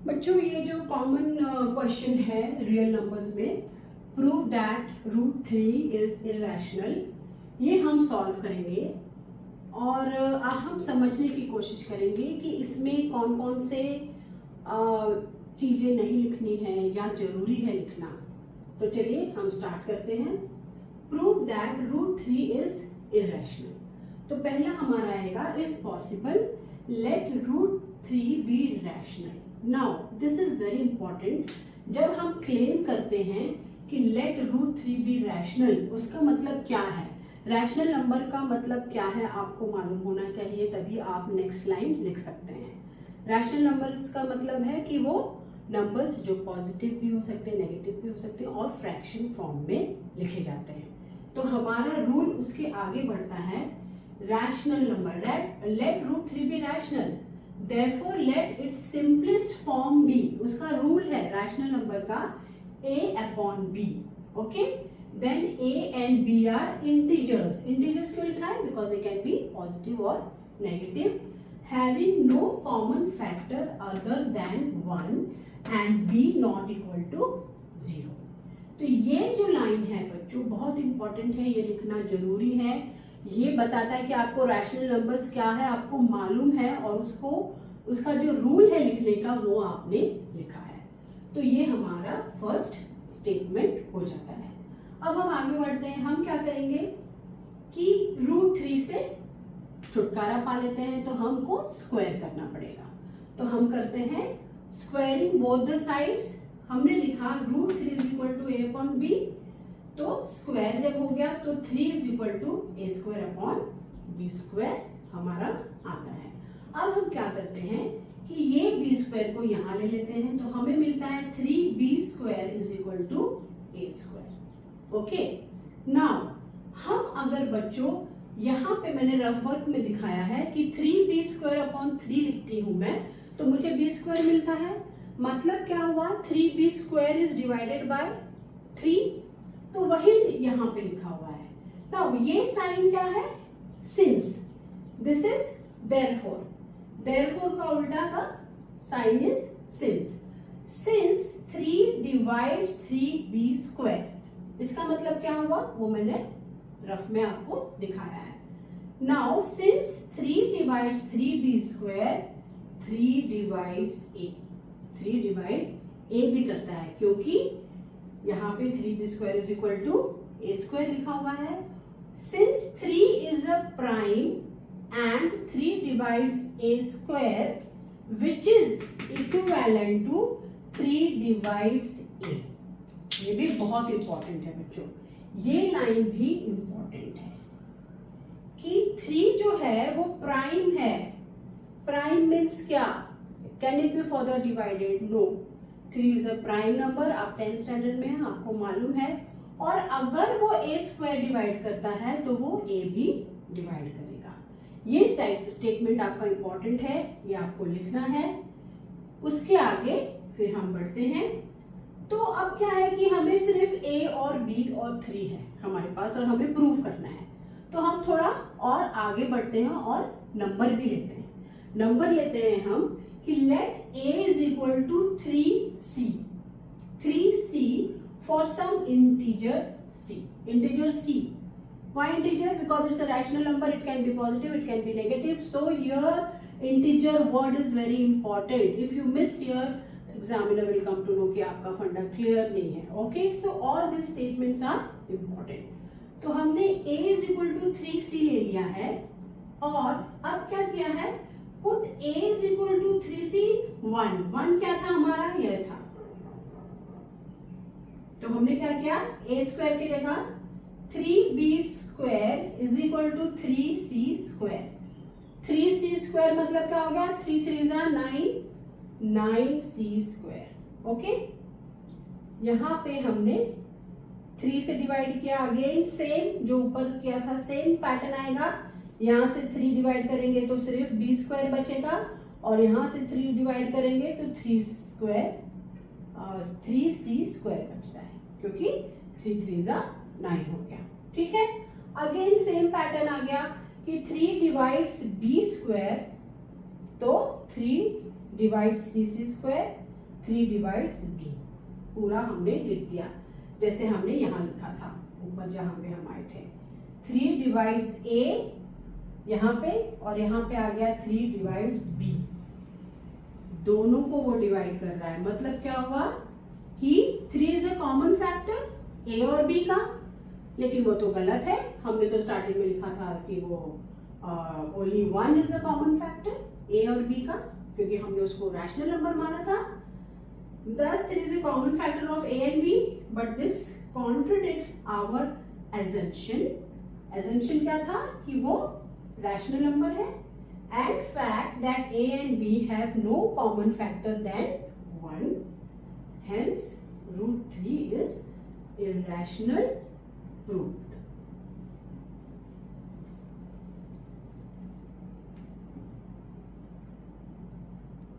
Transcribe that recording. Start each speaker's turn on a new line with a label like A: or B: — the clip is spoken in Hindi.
A: बच्चों ये जो कॉमन क्वेश्चन है रियल नंबर्स में, prove that root 3 is irrational, ये हम सॉल्व करेंगे और हम समझने की कोशिश करेंगे कि इसमें कौन कौन से चीज़ें नहीं लिखनी है या ज़रूरी है लिखना। तो चलिए हम स्टार्ट करते हैं। Prove that root 3 is irrational. तो पहला हमारा आएगा if possible let root 3 be rational. Now this is very important. जब हम क्लेम करते हैं कि लेट रूट 3 बी रैशनल, उसका मतलब क्या है? रैशनल नंबर का मतलब क्या है आपको मालूम होना चाहिए, तभी आप नेक्स्ट लाइन लिख सकते हैं। रैशनल नंबर्स का मतलब है कि वो नंबर्स जो पॉजिटिव भी हो सकते हैं, नेगेटिव भी हो सकते हैं और फ्रैक्शन फॉर्म में लिखे जाते हैं। तो हमारा रूल उसके आगे बढ़ता है, rational number let root 3 be rational, therefore let its simplest form be, उसका रूल है रैशनल नंबर का a upon b, okay? Then a and b are integers. Integers क्यों लिखा है? Because they can be positive or negative, having no common factor other than 1 and b not equal to 0. तो ये जो लाइन है बच्चों बहुत इंपॉर्टेंट है, ये लिखना जरूरी है। ये बताता है कि आपको रैशनल नंबर्स क्या है आपको मालूम है और उसका जो रूल है लिखने का वो आपने लिखा है। तो ये हमारा फर्स्ट स्टेटमेंट हो जाता है। अब हम आगे बढ़ते हैं। हम क्या करेंगे कि रूट 3 से छुटकारा पा लेते हैं, तो हमको स्क्वायर करना पड़ेगा। तो हम करते हैं स्क्वायरिंग बोथ द साइड्स। हमने लिखा रूट 3 is equal to a upon b, तो स्क्वायर जब हो गया तो 3 is equal to a square upon b square हमारा आता है। अब हम क्या करते हैं कि ये बी स्क्वायर को यहाँ ले लेते हैं, तो हमें मिलता है 3b square is equal to a square. Okay, now हम अगर बच्चों यहाँ पे मैंने रफ वर्क में दिखाया है कि 3b स्क्वायर अपॉन 3 लिखती हूँ मैं, तो मुझे b स्क्वायर मिलता है। मतलब क्या हुआ, 3b square is divided by 3, तो वही यहाँ पे लिखा हुआ है। नाउ ये साइन क्या है? Since. This is therefore. Therefore का उल्टा का sign is since. Since 3 divides 3b square, इसका मतलब क्या हुआ वो मैंने रफ में आपको दिखाया है। Now since 3 divides 3b square, 3 divides a, 3 divide a भी करता है क्योंकि यहाँ पे 3b square is equal to a square लिखा हुआ है। Since 3 is a prime and 3 divides a square which is equivalent to 3 divides a. ये भी बहुत इंपॉर्टेंट है बच्चों, ये लाइन भी इंपॉर्टेंट है कि 3 जो है वो प्राइम है। प्राइम मीन्स क्या? Can it be further divided? No, 3 is a prime number. आप 10th स्टैंडर्ड में हैं, आपको मालूम है। और अगर वो a स्क्वायर डिवाइड करता है तो वो a भी डिवाइड करेगा। ये स्टेटमेंट आपका इंपॉर्टेंट है, ये आपको लिखना है। उसके आगे फिर हम बढ़ते हैं। तो अब क्या है कि हमें सिर्फ a और b और 3 है हमारे पास और हमें प्रूव करना है। तो हम थोड़ा और आगे बढ़ते हैं और नंबर भी लेते हैं। नंबर लेते हैं हम कि let a is equal to 3c, 3c for some integer c, integer c। Why integer? Because it's a rational number, it can be positive, it can be negative. So here integer word is very important. If you miss here, examiner will come to know कि आपका फंडा clear नहीं है। Okay, so all these statements are important. तो हमने a is equal to 3c ले लिया है और अब क्या किया है, put a is equal to 3c 1 क्या था हमारा? यह था। तो हमने क्या किया, a स्क्वायर की जगह 3b square is equal to 3c square. 3c square मतलब क्या हो गया, 3 3 9, 9c स्क्वायर। ओके, यहाँ पे हमने 3 से डिवाइड किया, अगेन सेम जो ऊपर किया था सेम पैटर्न आएगा। यहाँ से 3 डिवाइड करेंगे तो सिर्फ b स्क्वायर बचेगा और यहाँ से 3 डिवाइड करेंगे तो 3c स्क्वायर बचता है क्योंकि 3 3 9 हो गया। ठीक है, अगेन सेम पैटर्न आ गया कि 3 डिवाइड्स b स्क्वायर, तो 3 divides 3c square, 3 divides b, पूरा हमने लिख दिया जैसे हमने यहाँ लिखा था ऊपर जहाँ पे हम आए थे। 3 डिवाइड्स a यहाँ पे, और यहाँ पे आ गया 3 डिवाइड्स b, दोनों को वो डिवाइड कर रहा है। मतलब क्या हुआ कि 3 is a common factor a और b का, लेकिन वो तो गलत है। हमने तो स्टार्टिंग में लिखा था कि वो only 1 is a common factor a और b का, क्योंकि हमने उसको रैशनल नंबर माना था। Thus there is a common factor of a and b, but this contradicts our assumption. Assumption क्या था कि वो रैशनल नंबर है, and fact that a and b have no common factor than 1. Hence root 3 is irrational proof.